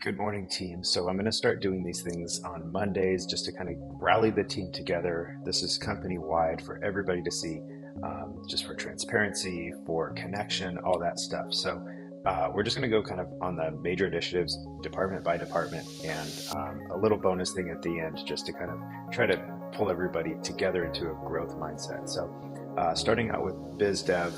Good morning, team. So I'm going to start doing these things on Mondays just to kind of rally the team together. This is company-wide for everybody to see, just for transparency, for connection, all that stuff. So we're just going to go kind of on the major initiatives, department by department, and a little bonus thing at the end just to kind of try to pull everybody together into a growth mindset. So starting out with biz dev,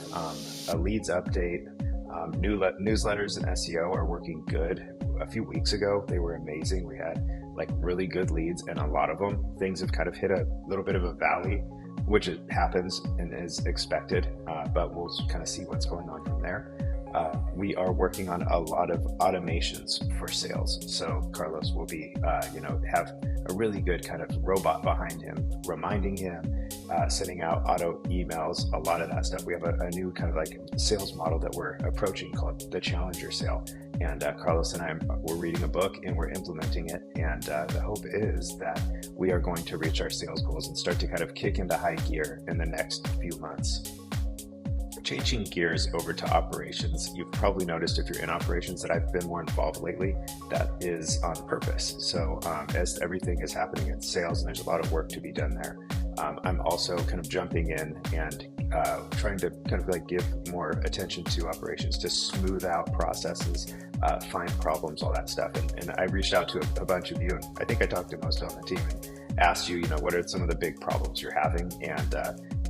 a leads update. Newsletters and SEO are working good. A few weeks ago, they were amazing. We had like really good leads, and a lot of them, things have kind of hit a little bit of a valley, which it happens and is expected, but we'll kind of see what's going on from there. We are working on a lot of automations for sales. So Carlos will be, have a really good kind of robot behind him, reminding him, sending out auto emails, a lot of that stuff. We have a new kind of like sales model that we're approaching called the Challenger Sale. And Carlos and we're reading a book and we're implementing it. And the hope is that we are going to reach our sales goals and start to kind of kick into high gear in the next few months. Changing gears over to operations. You've probably noticed if you're in operations that I've been more involved lately. That is on purpose. So as everything is happening in sales and there's a lot of work to be done there, I'm also kind of jumping in and trying to kind of like give more attention to operations, to smooth out processes, find problems, all that stuff. And I reached out to a bunch of you, and I think I talked to most on the team and asked you, what are some of the big problems you're having? And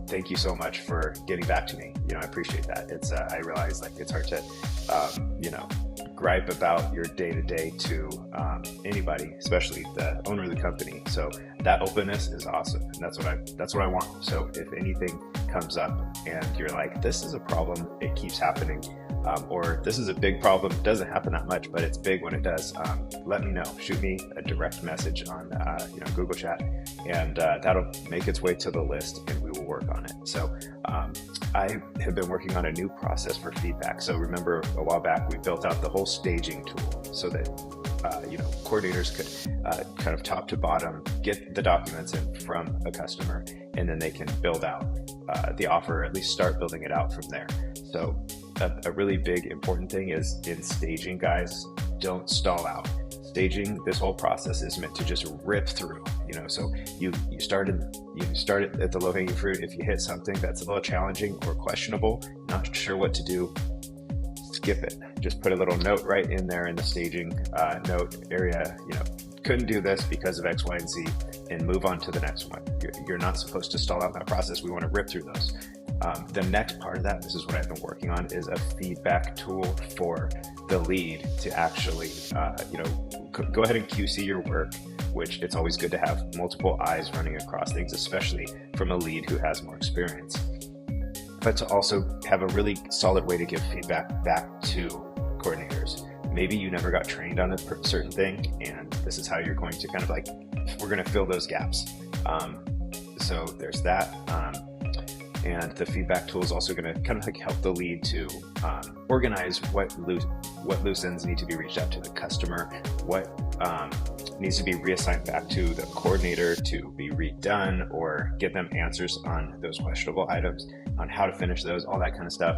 thank you so much for getting back to me. I appreciate that. It's I realize like it's hard to, gripe about your day-to-day to anybody, especially the owner of the company. So that openness is awesome, and that's what I want. So if anything comes up and you're like, this is a problem, it keeps happening, or this is a big problem, it doesn't happen that much, but it's big when it does, let me know. Shoot me a direct message on Google Chat, and that'll make its way to the list and we will work on it. So I have been working on a new process for feedback. So remember a while back we built out the whole staging tool so that coordinators could kind of top to bottom get the documents in from a customer, and then they can build out the offer, or at least start building it out from there. So a really big important thing is in staging, guys, don't stall out. Staging, this whole process is meant to just rip through, so you start at the low-hanging fruit. If you hit something that's a little challenging or questionable, not sure what to do, skip it. Just put a little note right in there in the staging note area, couldn't do this because of X, Y, and Z, and move on to the next one. You're not supposed to stall out that process. We want to rip through those. The next part of that, this is what I've been working on, is a feedback tool for the lead to actually, go ahead and QC your work, which it's always good to have multiple eyes running across things, especially from a lead who has more experience. But to also have a really solid way to give feedback back to coordinators. Maybe you never got trained on a certain thing, and this is how you're going to kind of like, we're going to fill those gaps. So there's that. And the feedback tool is also going to kind of like help the lead to organize what loose ends need to be reached out to the customer, what needs to be reassigned back to the coordinator to be redone, or get them answers on those questionable items, on how to finish those, all that kind of stuff.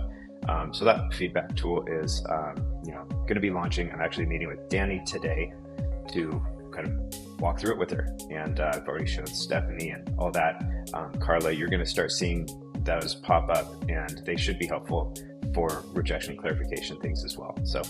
So that feedback tool is going to be launching. I'm actually meeting with Danny today to kind of walk through it with her, and I've already shown Stephanie and all that. Carla, you're going to start seeing those pop up, and they should be helpful for rejection clarification things as well. So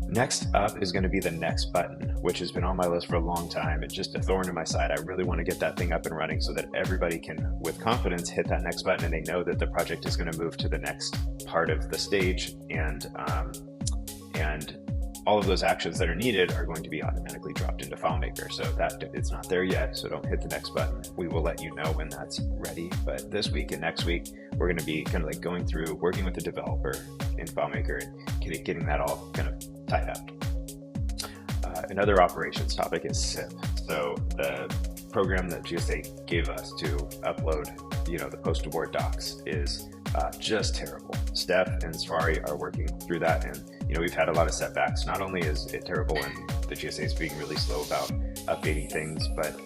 next up is going to be the next button, which has been on my list for a long time. It's just a thorn in my side. I really want to get that thing up and running so that everybody can, with confidence, hit that next button, and they know that the project is going to move to the next part of the stage, and all of those actions that are needed are going to be automatically dropped into FileMaker. So that it's not there yet, so don't hit the next button. We will let you know when that's ready. But this week and next week, we're going to be kind of like going through, working with the developer in FileMaker and getting that all kind of tied up. Another operations topic is SIP. So the program that GSA gave us to upload, the post-award docs is just terrible. Steph and Safari are working through that, and we've had a lot of setbacks. Not only is it terrible and the GSA is being really slow about updating things, but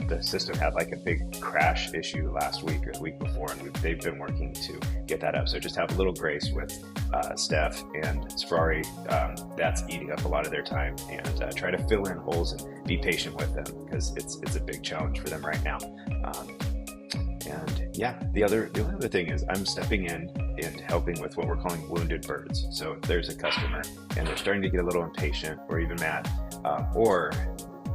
The system had like a big crash issue last week or the week before, and they've been working to get that up. So just have a little grace with Steph and Safari. That's eating up a lot of their time, and try to fill in holes and be patient with them, because it's a big challenge for them right now. And yeah, the only other thing is I'm stepping in and helping with what we're calling wounded birds. So if there's a customer and they're starting to get a little impatient or even mad, or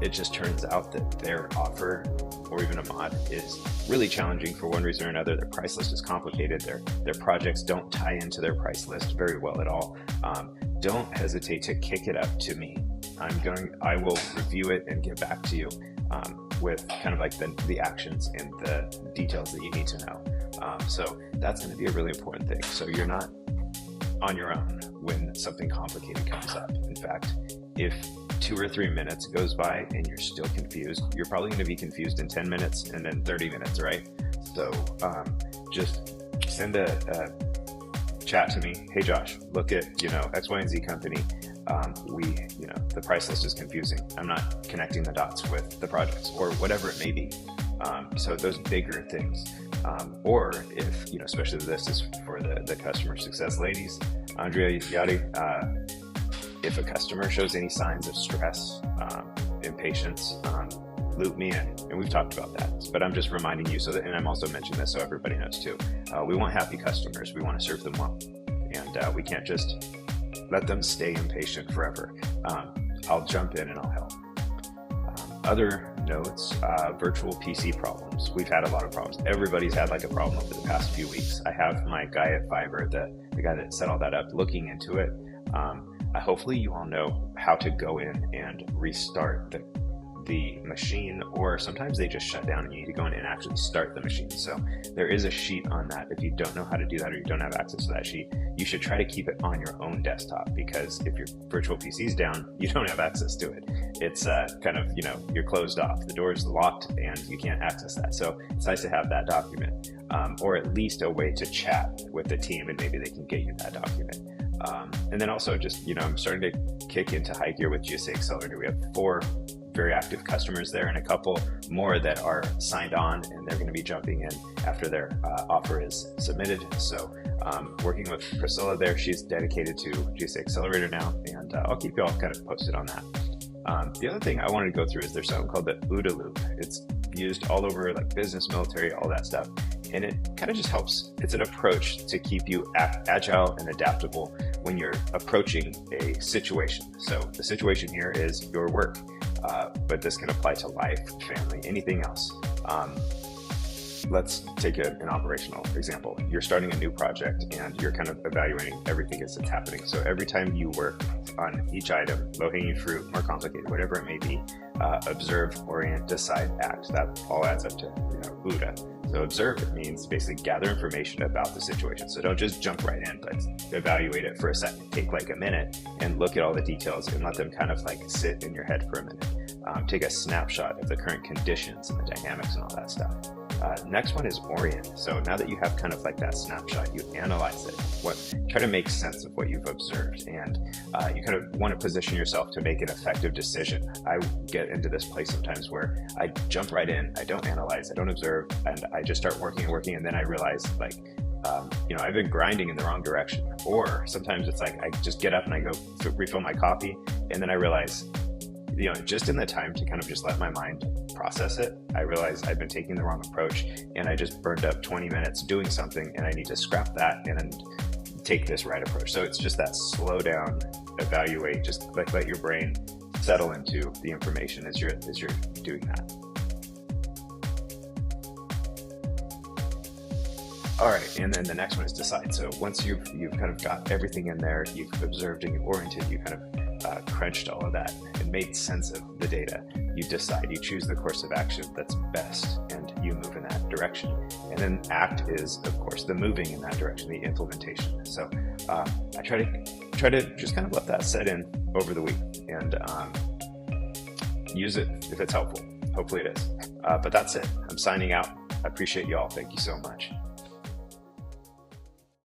it just turns out that their offer or even a mod is really challenging for one reason or another, their price list is complicated, their projects don't tie into their price list very well at all, don't hesitate to kick it up to me. I will review it and get back to you with kind of like the actions and the details that you need to know. So that's going to be a really important thing. So you're not on your own when something complicated comes up. In fact, if 2 or 3 minutes goes by and you're still confused, you're probably going to be confused in 10 minutes and then 30 minutes, right? So just send a chat to me. Hey Josh, look at, X, Y, and Z company. The price list is confusing. I'm not connecting the dots with the projects or whatever it may be. So those bigger things, or if, especially this is for the customer success ladies, Andrea, Yadi, if a customer shows any signs of stress, impatience, loop me in. And we've talked about that, but I'm just reminding you and I'm also mentioning this so everybody knows too. We want happy customers. We want to serve them well. And we can't just let them stay impatient forever. I'll jump in and I'll help. Other notes, virtual PC problems. We've had a lot of problems. Everybody's had like a problem over the past few weeks. I have my guy at Fiverr, the guy that set all that up, looking into it. Hopefully you all know how to go in and restart the machine, or sometimes they just shut down and you need to go in and actually start the machine. So there is a sheet on that. If you don't know how to do that or you don't have access to that sheet, you should try to keep it on your own desktop, because if your virtual PC is down, you don't have access to it. It's kind of, you're closed off. The door is locked and you can't access that. So it's nice to have that document, or at least a way to chat with the team and maybe they can get you that document. And then also just, I'm starting to kick into high gear with GSA Accelerator. We have 4 very active customers there and a couple more that are signed on, and they're going to be jumping in after their offer is submitted. So working with Priscilla there, she's dedicated to GSA Accelerator now, and I'll keep you all kind of posted on that. The other thing I wanted to go through is there's something called the OODA loop. It's used all over like business, military, all that stuff. And it kind of just helps. It's an approach to keep you agile and adaptable when you're approaching a situation. So the situation here is your work, but this can apply to life, family, anything else. Let's take an operational example. You're starting a new project and you're kind of evaluating everything as it's happening. So every time you work on each item, low-hanging fruit, more complicated, whatever it may be, observe, orient, decide, act. That all adds up to OODA. So observe means basically gather information about the situation. So don't just jump right in, but evaluate it for a second. Take like a minute and look at all the details and let them kind of like sit in your head for a minute. Take a snapshot of the current conditions and the dynamics and all that stuff. Next one is orient. So now that you have kind of like that snapshot, you analyze it, try to make sense of what you've observed, and you kind of want to position yourself to make an effective decision. I get into this place sometimes where I jump right in, I don't analyze, I don't observe, and I just start working, and then I realize like, I've been grinding in the wrong direction. Or sometimes it's like I just get up and I go refill my coffee, and then I realize, just in the time to kind of just let my mind process it, I realized I've been taking the wrong approach and I just burned up 20 minutes doing something, and I need to scrap that and take this right approach. So it's just that slow down, evaluate, just like let your brain settle into the information as you're doing that. All right, and then the next one is decide. So once you've kind of got everything in there, you've observed and you've oriented, you kind of crunched all of that and made sense of the data, you decide, you choose the course of action that's best, and you move in that direction. And then act is, of course, the moving in that direction, the implementation. So I try to just kind of let that set in over the week and use it if it's helpful. Hopefully it is. But that's it. I'm signing out. I appreciate you all. Thank you so much.